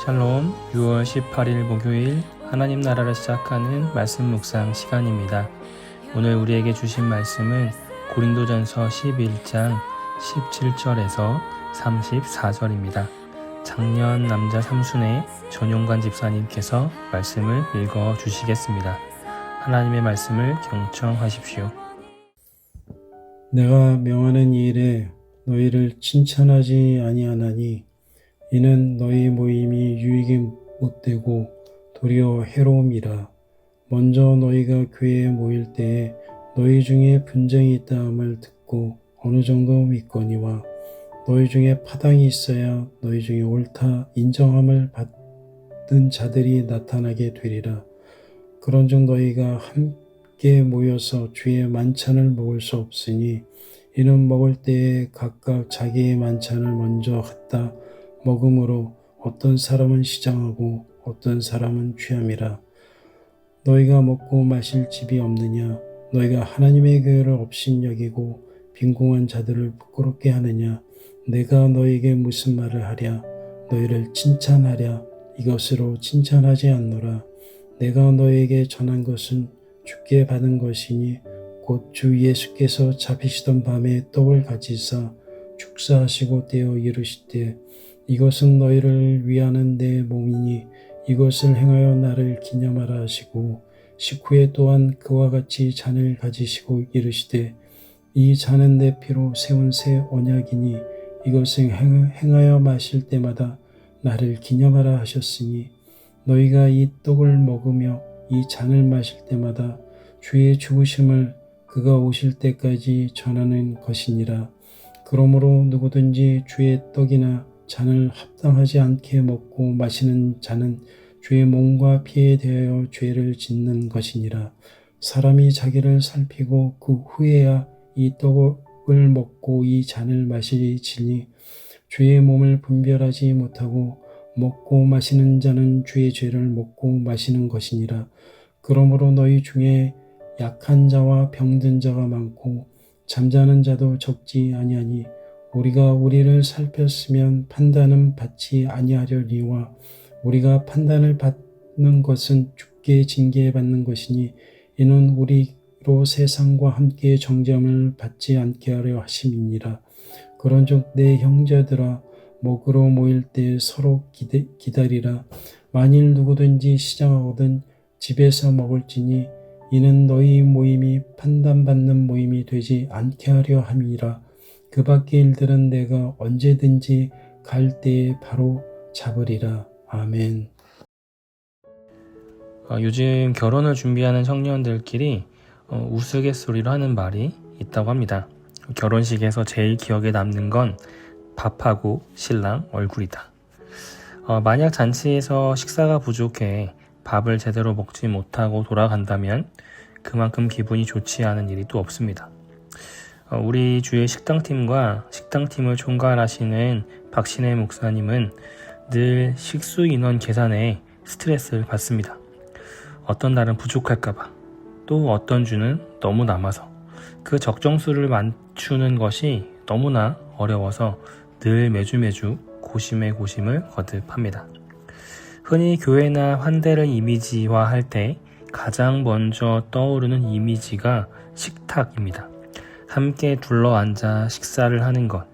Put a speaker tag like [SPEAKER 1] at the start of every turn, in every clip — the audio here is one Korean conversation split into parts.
[SPEAKER 1] 샬롬, 6월 18일 목요일 하나님 나라를 시작하는 말씀 묵상 시간입니다. 오늘 우리에게 주신 말씀은 고린도전서 11장 17절에서 34절입니다. 작년 남자 삼순의 전용관 집사님께서 말씀을 읽어 주시겠습니다. 하나님의 말씀을 경청하십시오.
[SPEAKER 2] 내가 명하는 이 일에 너희를 칭찬하지 아니하나니 이는 너희 모임이 유익이 못되고 도리어 해로움이라. 먼저 너희가 교회에 모일 때에 너희 중에 분쟁이 있다함을 듣고 어느 정도 믿거니와 너희 중에 파당이 있어야 너희 중에 옳다 인정함을 받은 자들이 나타나게 되리라. 그런즉 너희가 함께 모여서 주의 만찬을 먹을 수 없으니 이는 먹을 때에 각각 자기의 만찬을 먼저 갖다 먹음으로 어떤 사람은 시장하고 어떤 사람은 취함이라. 너희가 먹고 마실 집이 없느냐? 너희가 하나님의 교회를 업신여기고 빈궁한 자들을 부끄럽게 하느냐? 내가 너희에게 무슨 말을 하랴? 너희를 칭찬하랴? 이것으로 칭찬하지 않노라. 내가 너희에게 전한 것은 주께 받은 것이니 곧 주 예수께서 잡히시던 밤에 떡을 가지사 축사하시고 떼어 이르시되 이것은 너희를 위하는 내 몸이니 이것을 행하여 나를 기념하라 하시고 식후에 또한 그와 같이 잔을 가지시고 이르시되 이 잔은 내 피로 세운 새 언약이니 이것을 행하여 마실 때마다 나를 기념하라 하셨으니 너희가 이 떡을 먹으며 이 잔을 마실 때마다 주의 죽으심을 그가 오실 때까지 전하는 것이니라. 그러므로 누구든지 주의 떡이나 잔을 합당하지 않게 먹고 마시는 자는 주의 몸과 피에 대하여 죄를 짓는 것이니라. 사람이 자기를 살피고 그 후에야 이 떡을 먹고 이 잔을 마시지니 주의 몸을 분별하지 못하고 먹고 마시는 자는 주의 죄를 먹고 마시는 것이니라. 그러므로 너희 중에 약한 자와 병든 자가 많고 잠자는 자도 적지 아니하니 우리가 우리를 살폈으면 판단은 받지 아니하려니와 우리가 판단을 받는 것은 주께 징계받는 것이니 이는 우리로 세상과 함께 정죄함을 받지 않게 하려 하심이니라. 그런즉 내 형제들아 먹으러 모일 때 서로 기다리라. 만일 누구든지 시장하거든 집에서 먹을지니 이는 너희 모임이 판단받는 모임이 되지 않게 하려 함이라. 그 밖의 일들은 내가 언제든지 갈 때에 바로 잡으리라. 아멘.
[SPEAKER 1] 요즘 결혼을 준비하는 청년들끼리 우스갯소리로 하는 말이 있다고 합니다. 결혼식에서 제일 기억에 남는 건 밥하고 신랑 얼굴이다. 만약 잔치에서 식사가 부족해 밥을 제대로 먹지 못하고 돌아간다면 그만큼 기분이 좋지 않은 일이 또 없습니다. 우리 주의 식당팀과 식당팀을 총괄하시는 박신혜 목사님은 늘 식수 인원 계산에 스트레스를 받습니다. 어떤 날은 부족할까봐, 또 어떤 주는 너무 남아서 그 적정수를 맞추는 것이 너무나 어려워서 늘 매주 고심에 고심을 거듭합니다. 흔히 교회나 환대를 이미지화할 때 가장 먼저 떠오르는 이미지가 식탁입니다. 함께 둘러앉아 식사를 하는 것,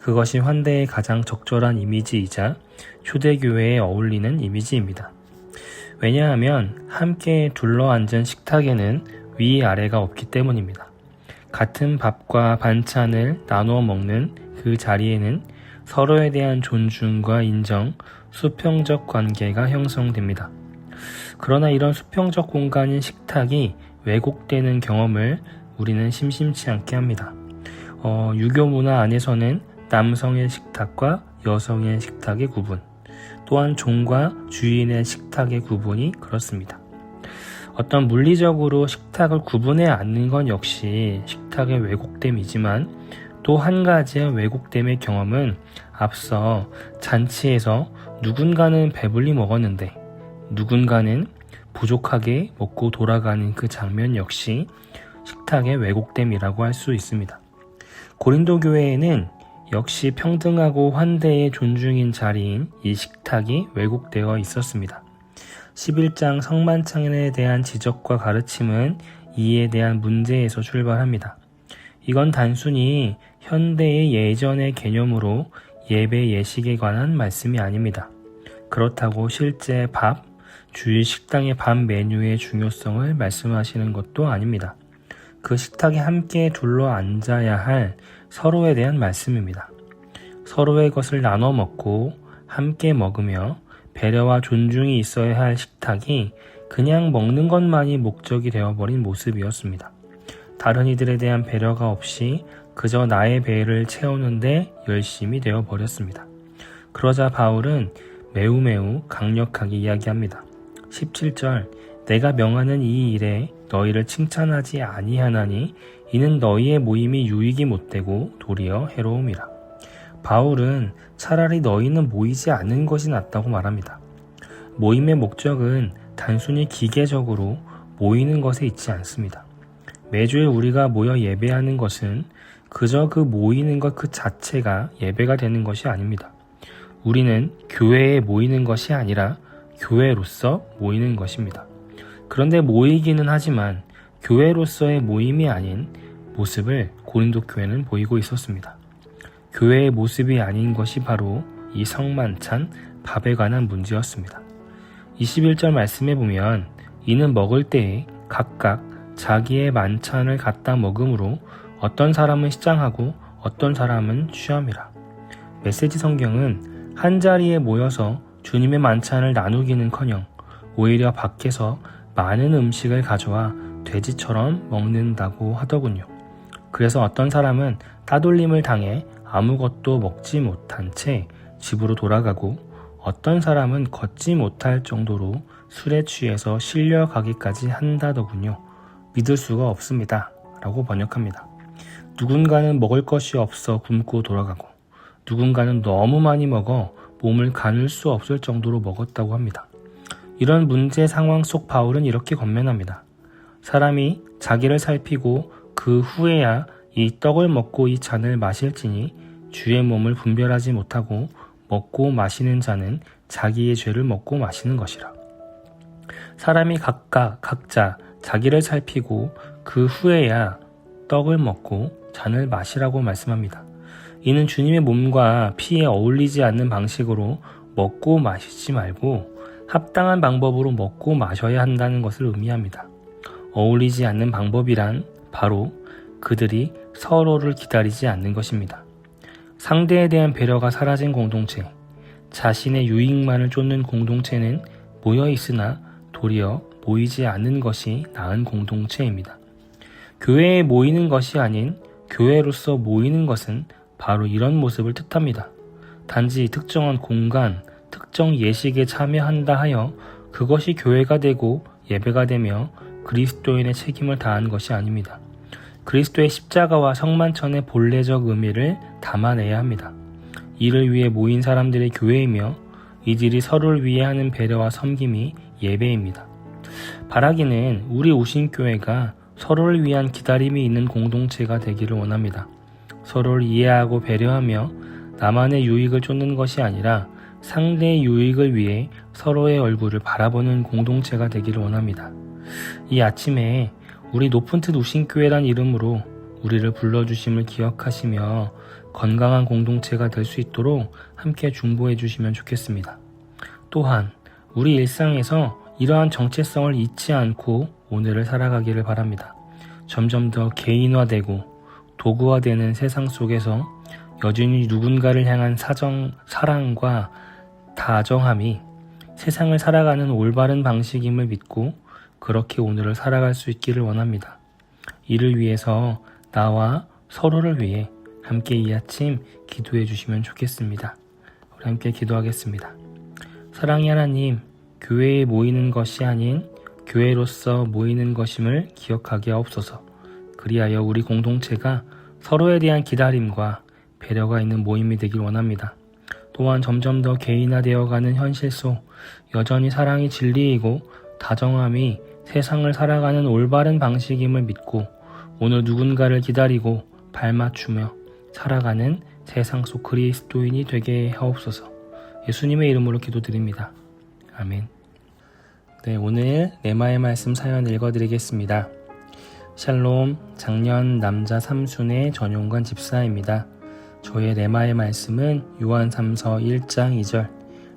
[SPEAKER 1] 그것이 환대의 가장 적절한 이미지이자 초대교회에 어울리는 이미지입니다. 왜냐하면 함께 둘러앉은 식탁에는 위아래가 없기 때문입니다. 같은 밥과 반찬을 나누어 먹는 그 자리에는 서로에 대한 존중과 인정, 수평적 관계가 형성됩니다. 그러나 이런 수평적 공간인 식탁이 왜곡되는 경험을 우리는 심심치 않게 합니다. 유교 문화 안에서는 남성의 식탁과 여성의 식탁의 구분, 또한 종과 주인의 식탁의 구분이 그렇습니다. 어떤 물리적으로 식탁을 구분해 앉는 건 역시 식탁의 왜곡됨이지만 또 한 가지의 왜곡됨의 경험은 앞서 잔치에서 누군가는 배불리 먹었는데 누군가는 부족하게 먹고 돌아가는 그 장면 역시 식탁의 왜곡됨이라고 할 수 있습니다. 고린도 교회에는 역시 평등하고 환대의 존중인 자리인 이 식탁이 왜곡되어 있었습니다. 11장 성만찬에 대한 지적과 가르침은 이에 대한 문제에서 출발합니다. 이건 단순히 현대의 예전의 개념으로 예배 예식에 관한 말씀이 아닙니다. 그렇다고 실제 밥, 주일 식당의 밥 메뉴의 중요성을 말씀하시는 것도 아닙니다. 그 식탁에 함께 둘러 앉아야 할 서로에 대한 말씀입니다. 서로의 것을 나눠 먹고 함께 먹으며 배려와 존중이 있어야 할 식탁이 그냥 먹는 것만이 목적이 되어버린 모습이었습니다. 다른 이들에 대한 배려가 없이 그저 나의 배를 채우는데 열심히 되어버렸습니다. 그러자 바울은 매우 강력하게 이야기합니다. 17절 내가 명하는 이 일에 너희를 칭찬하지 아니하나니 이는 너희의 모임이 유익이 못되고 도리어 해로움이라. 바울은 차라리 너희는 모이지 않는 것이 낫다고 말합니다. 모임의 목적은 단순히 기계적으로 모이는 것에 있지 않습니다. 매주일 우리가 모여 예배하는 것은 그저 그 모이는 것 그 자체가 예배가 되는 것이 아닙니다. 우리는 교회에 모이는 것이 아니라 교회로서 모이는 것입니다. 그런데 모이기는 하지만 교회로서의 모임이 아닌 모습을 고린도 교회는 보이고 있었습니다. 교회의 모습이 아닌 것이 바로 이 성만찬 밥에 관한 문제였습니다. 21절 말씀에 보면 이는 먹을 때에 각각 자기의 만찬을 갖다 먹음으로 어떤 사람은 시장하고 어떤 사람은 취함이라. 메시지 성경은 한자리에 모여서 주님의 만찬을 나누기는커녕 오히려 밖에서 많은 음식을 가져와 돼지처럼 먹는다고 하더군요. 그래서 어떤 사람은 따돌림을 당해 아무것도 먹지 못한 채 집으로 돌아가고 어떤 사람은 걷지 못할 정도로 술에 취해서 실려가기까지 한다더군요. 믿을 수가 없습니다. 라고 번역합니다. 누군가는 먹을 것이 없어 굶고 돌아가고 누군가는 너무 많이 먹어 몸을 가눌 수 없을 정도로 먹었다고 합니다. 이런 문제 상황 속 바울은 이렇게 권면합니다. 사람이 자기를 살피고 그 후에야 이 떡을 먹고 이 잔을 마실지니 주의 몸을 분별하지 못하고 먹고 마시는 자는 자기의 죄를 먹고 마시는 것이라. 사람이 각자 자기를 살피고 그 후에야 떡을 먹고 잔을 마시라고 말씀합니다. 이는 주님의 몸과 피에 어울리지 않는 방식으로 먹고 마시지 말고 합당한 방법으로 먹고 마셔야 한다는 것을 의미합니다. 어울리지 않는 방법이란 바로 그들이 서로를 기다리지 않는 것입니다. 상대에 대한 배려가 사라진 공동체, 자신의 유익만을 쫓는 공동체는 모여 있으나 도리어 모이지 않는 것이 나은 공동체입니다. 교회에 모이는 것이 아닌 교회로서 모이는 것은 바로 이런 모습을 뜻합니다. 단지 특정한 공간, 특정 예식에 참여한다 하여 그것이 교회가 되고 예배가 되며 그리스도인의 책임을 다한 것이 아닙니다. 그리스도의 십자가와 성만찬의 본래적 의미를 담아내야 합니다. 이를 위해 모인 사람들의 교회이며 이들이 서로를 위해 하는 배려와 섬김이 예배입니다. 바라기는 우리 우신교회가 서로를 위한 기다림이 있는 공동체가 되기를 원합니다. 서로를 이해하고 배려하며 나만의 유익을 쫓는 것이 아니라 상대의 유익을 위해 서로의 얼굴을 바라보는 공동체가 되기를 원합니다. 이 아침에 우리 높은 뜻 우신교회란 이름으로 우리를 불러주심을 기억하시며 건강한 공동체가 될 수 있도록 함께 중보해 주시면 좋겠습니다. 또한 우리 일상에서 이러한 정체성을 잊지 않고 오늘을 살아가기를 바랍니다. 점점 더 개인화되고 도구화되는 세상 속에서 여전히 누군가를 향한 사랑과 다정함이 세상을 살아가는 올바른 방식임을 믿고 그렇게 오늘을 살아갈 수 있기를 원합니다. 이를 위해서 나와 서로를 위해 함께 이 아침 기도해 주시면 좋겠습니다. 우리 함께 기도하겠습니다. 사랑의 하나님, 교회에 모이는 것이 아닌 교회로서 모이는 것임을 기억하게 하옵소서. 그리하여 우리 공동체가 서로에 대한 기다림과 배려가 있는 모임이 되길 원합니다. 또한 점점 더 개인화되어가는 현실 속 여전히 사랑이 진리이고 다정함이 세상을 살아가는 올바른 방식임을 믿고 오늘 누군가를 기다리고 발맞추며 살아가는 세상 속 그리스도인이 되게 하옵소서. 예수님의 이름으로 기도드립니다. 아멘. 네, 오늘 레마의 말씀 사연 읽어드리겠습니다. 샬롬, 작년 남자 삼순의 전용관 집사입니다. 저의 레마의 말씀은 요한 3서 1장 2절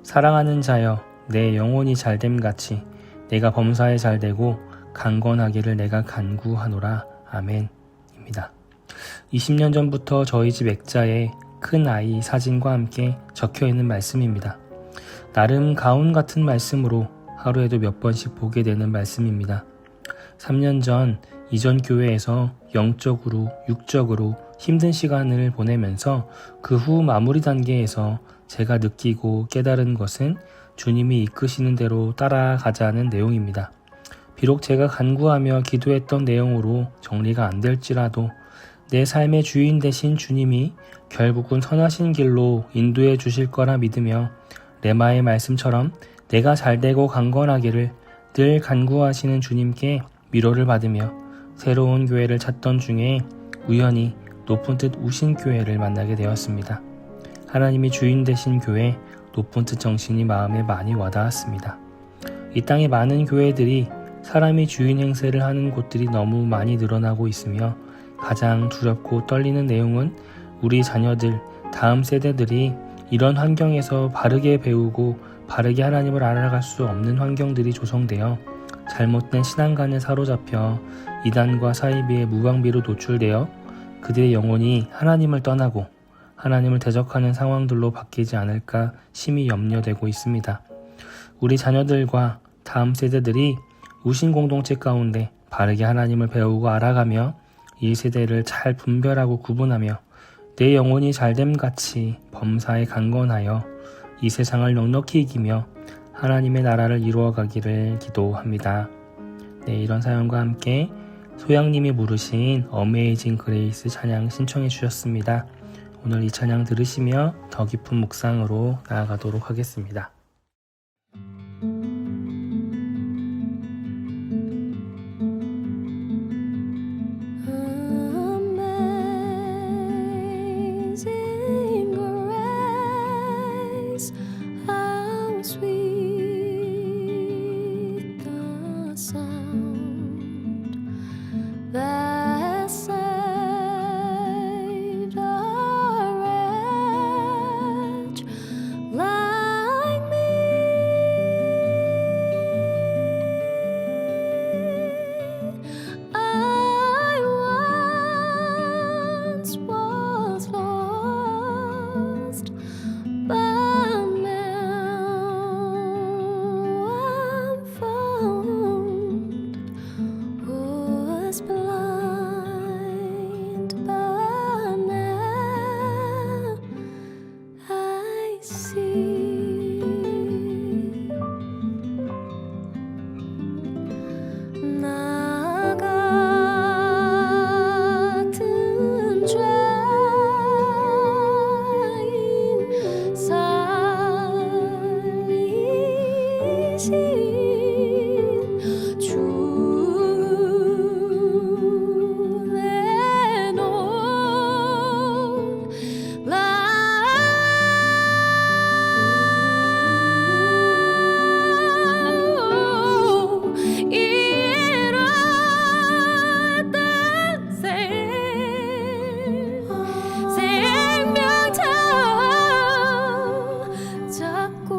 [SPEAKER 1] 사랑하는 자여 내 영혼이 잘됨 같이 내가 범사에 잘되고 강건하기를 내가 간구하노라. 아멘입니다. 20년 전부터 저희 집 액자에 큰 아이 사진과 함께 적혀있는 말씀입니다. 나름 가훈 같은 말씀으로 하루에도 몇 번씩 보게 되는 말씀입니다. 3년 전 이전 교회에서 영적으로 육적으로 힘든 시간을 보내면서 그 후 마무리 단계에서 제가 느끼고 깨달은 것은 주님이 이끄시는 대로 따라가자는 내용입니다. 비록 제가 간구하며 기도했던 내용으로 정리가 안 될지라도 내 삶의 주인 되신 주님이 결국은 선하신 길로 인도해 주실 거라 믿으며 레마의 말씀처럼 내가 잘되고 강건하기를 늘 간구하시는 주님께 위로를 받으며 새로운 교회를 찾던 중에 우연히 높은 뜻 우신교회를 만나게 되었습니다. 하나님이 주인 되신 교회 높은 뜻 정신이 마음에 많이 와닿았습니다. 이 땅에 많은 교회들이 사람이 주인 행세를 하는 곳들이 너무 많이 늘어나고 있으며 가장 두렵고 떨리는 내용은 우리 자녀들, 다음 세대들이 이런 환경에서 바르게 배우고 바르게 하나님을 알아갈 수 없는 환경들이 조성되어 잘못된 신앙관에 사로잡혀 이단과 사이비의 무방비로 노출되어 그들의 영혼이 하나님을 떠나고 하나님을 대적하는 상황들로 바뀌지 않을까 심히 염려되고 있습니다. 우리 자녀들과 다음 세대들이 우신 공동체 가운데 바르게 하나님을 배우고 알아가며 이 세대를 잘 분별하고 구분하며 내 영혼이 잘됨같이 범사에 강건하여 이 세상을 넉넉히 이기며 하나님의 나라를 이루어가기를 기도합니다. 네, 이런 사연과 함께 소양님이 부르신 어메이징 그레이스 찬양 신청해 주셨습니다. 오늘 이 찬양 들으시며 더 깊은 묵상으로 나아가도록 하겠습니다.
[SPEAKER 3] Amazing grace, how sweet the sound that saved a wretch like me. I once was lost, but now I'm found. Was blind, but now I see. 나 같은 죄인 살리신 주 내 놀라 이럴 땐 생명차 잡고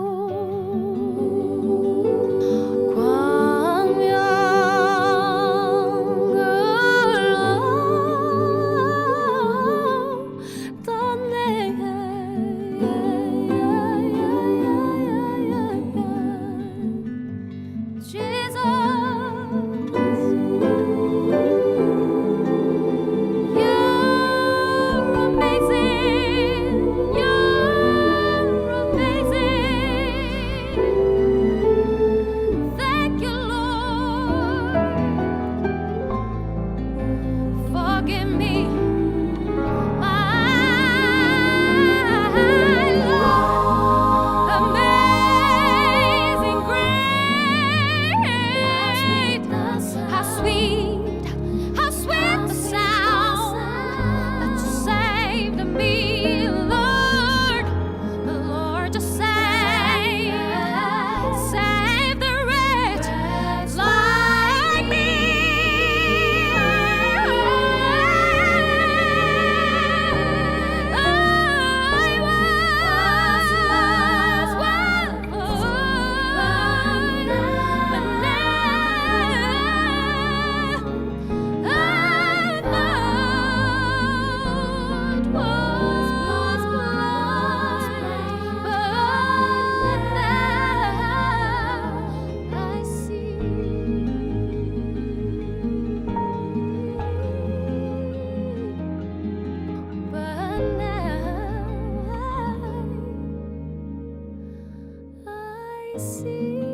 [SPEAKER 3] 있으리